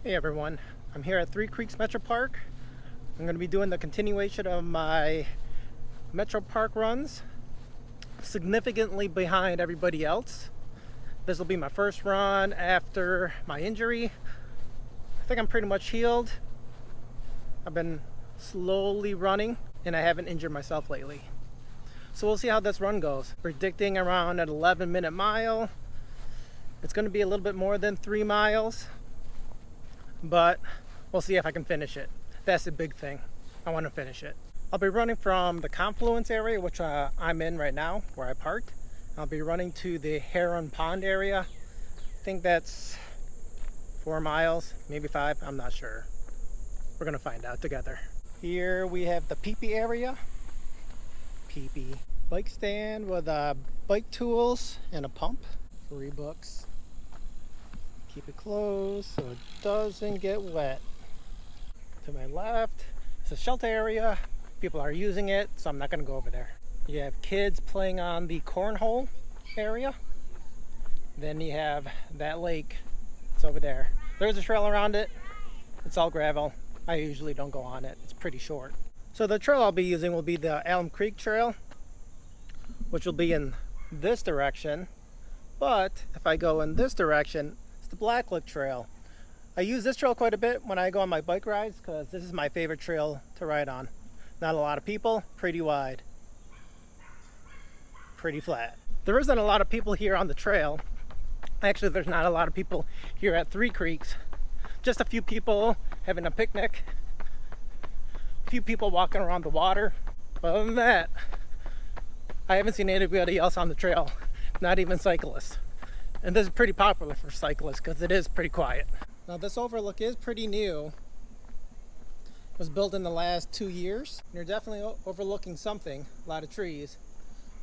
Hey everyone, I'm here at Three Creeks Metro Park. I'm going to be doing the continuation of my Metro Park runs, significantly behind everybody else. This will be my first run after my injury. I think I'm pretty much healed. I've been slowly running and I haven't injured myself lately. So we'll see how this run goes. Predicting around an 11-minute mile. It's going to be a little bit more than 3 miles. But we'll see if I can finish it. That's the big thing. I want to finish it. I'll be running from the confluence area, which I'm in right now, where I parked. I'll be running to the Heron Pond area. I think that's 4 miles, maybe 5, I'm not sure. We're gonna find out together. Here we have the peepee area. Peepee. Bike stand with bike tools and a pump. Free books. Keep it closed so it doesn't get wet. To my left, it's a shelter area. People are using it, so I'm not going to go over there. You have kids playing on the cornhole area. Then you have that lake. It's over there. There's a trail around it. It's all gravel. I usually don't go on it. It's pretty short. So the trail I'll be using will be the Alum Creek trail, which will be in this direction. But if I go in this direction, the Blacklook Trail. I use this trail quite a bit when I go on my bike rides because this is my favorite trail to ride on. Not a lot of people, pretty wide, pretty flat. There isn't a lot of people here on the trail. Actually, there's not a lot of people here at Three Creeks. Just a few people having a picnic, a few people walking around the water. But other than that, I haven't seen anybody else on the trail, not even cyclists. And this is pretty popular for cyclists because it is pretty quiet. Now this overlook is pretty new. It was built in the last 2 years. You're definitely overlooking something, a lot of trees.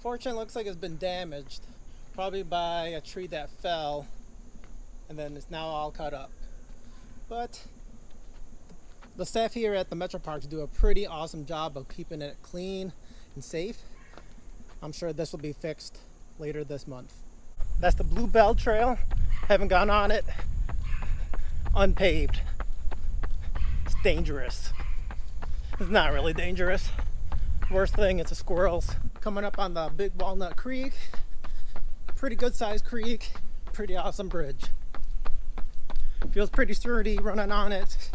Fortunately, it looks like it's been damaged, probably by a tree that fell and then it's now all cut up. But the staff here at the Metro Parks do a pretty awesome job of keeping it clean and safe. I'm sure this will be fixed later this month. That's the Bluebell Trail. Haven't gone on it. Unpaved. It's dangerous. It's not really dangerous. Worst thing, it's the squirrels. Coming up on the big Walnut Creek. Pretty good sized creek. Pretty awesome bridge. Feels pretty sturdy running on it.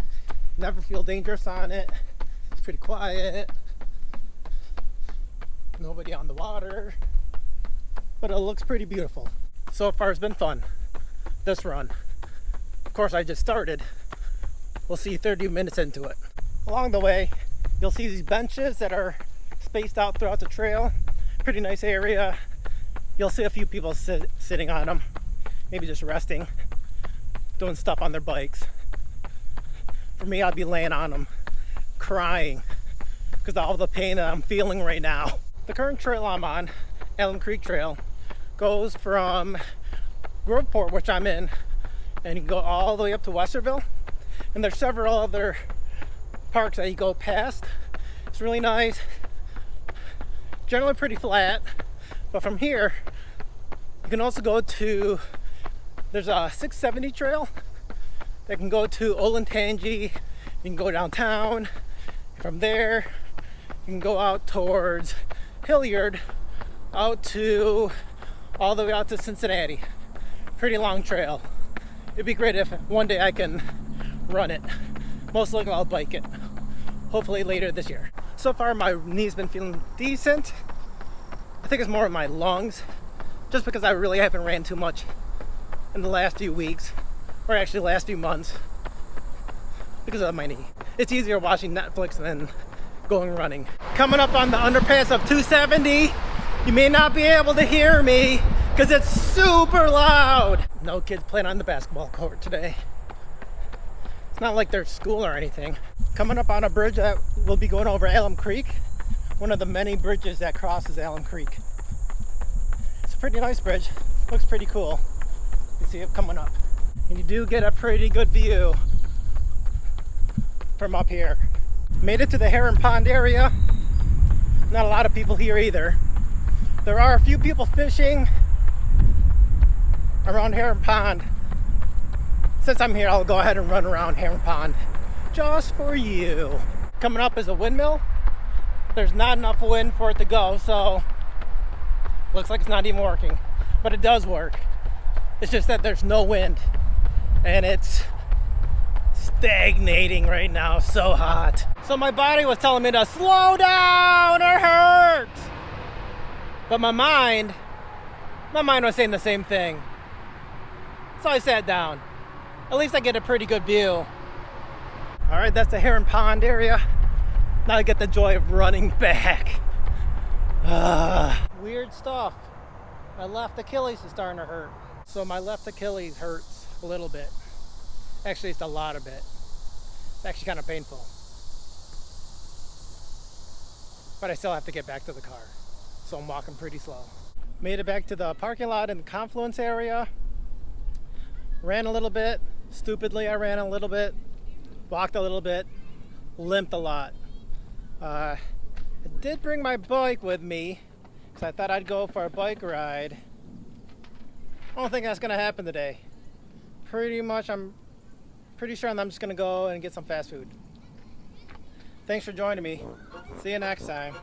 Never feel dangerous on it. It's pretty quiet. Nobody on the water. But it looks pretty beautiful. So far it's been fun, this run. Of course I just started. We'll see 30 minutes into it. Along the way, you'll see these benches that are spaced out throughout the trail. Pretty nice area. You'll see a few people sitting on them, maybe just resting, doing stuff on their bikes. For me, I'll be laying on them, crying, because of all the pain that I'm feeling right now. The current trail I'm on, Alum Creek Trail, goes from Groveport, which I'm in, and you can go all the way up to Westerville. And there's several other parks that you go past. It's really nice. Generally pretty flat, but from here you can also go to, there's a 670 trail that can go to Olentangy. You can go downtown. From there you can go out towards Hilliard, out to all the way out to Cincinnati. Pretty long trail. It'd be great if one day I can run it. Most likely I'll bike it. Hopefully later this year. So far my knee's been feeling decent. I think it's more of my lungs, just because I really haven't ran too much in the last few weeks, or actually last few months, because of my knee. It's easier watching Netflix than going running. Coming up on the underpass of 270. You may not be able to hear me because it's super loud. No kids playing on the basketball court today. It's not like there's school or anything. Coming up on a bridge that will be going over Alum Creek, one of the many bridges that crosses Alum Creek. It's a pretty nice bridge. Looks pretty cool. You see it coming up. And you do get a pretty good view from up here. Made it to the Heron Pond area. Not a lot of people here either. There are a few people fishing around Heron Pond. since I'm here, I'll go ahead and run around Heron Pond just for you. Coming up is a windmill. There's not enough wind for it to go, so looks like it's not even working, but it does work. It's just that there's no wind and it's stagnating right now, so hot. So my body was telling me to slow down or hurt, but my mind was saying the same thing. So I sat down. At least I get a pretty good view. All right, that's the Heron Pond area. Now I get the joy of running back. Weird stuff. My left Achilles is starting to hurt. So my left Achilles hurts a little bit. Actually, it's a lot of it. It's actually kind of painful. But I still have to get back to the car. So I'm walking pretty slow. Made it back to the parking lot in the confluence area. Ran a little bit. Stupidly, I ran a little bit. Walked a little bit. Limped a lot. I did bring my bike with me because I thought I'd go for a bike ride. I don't think that's going to happen today. I'm pretty sure I'm just going to go and get some fast food. Thanks for joining me. See you next time.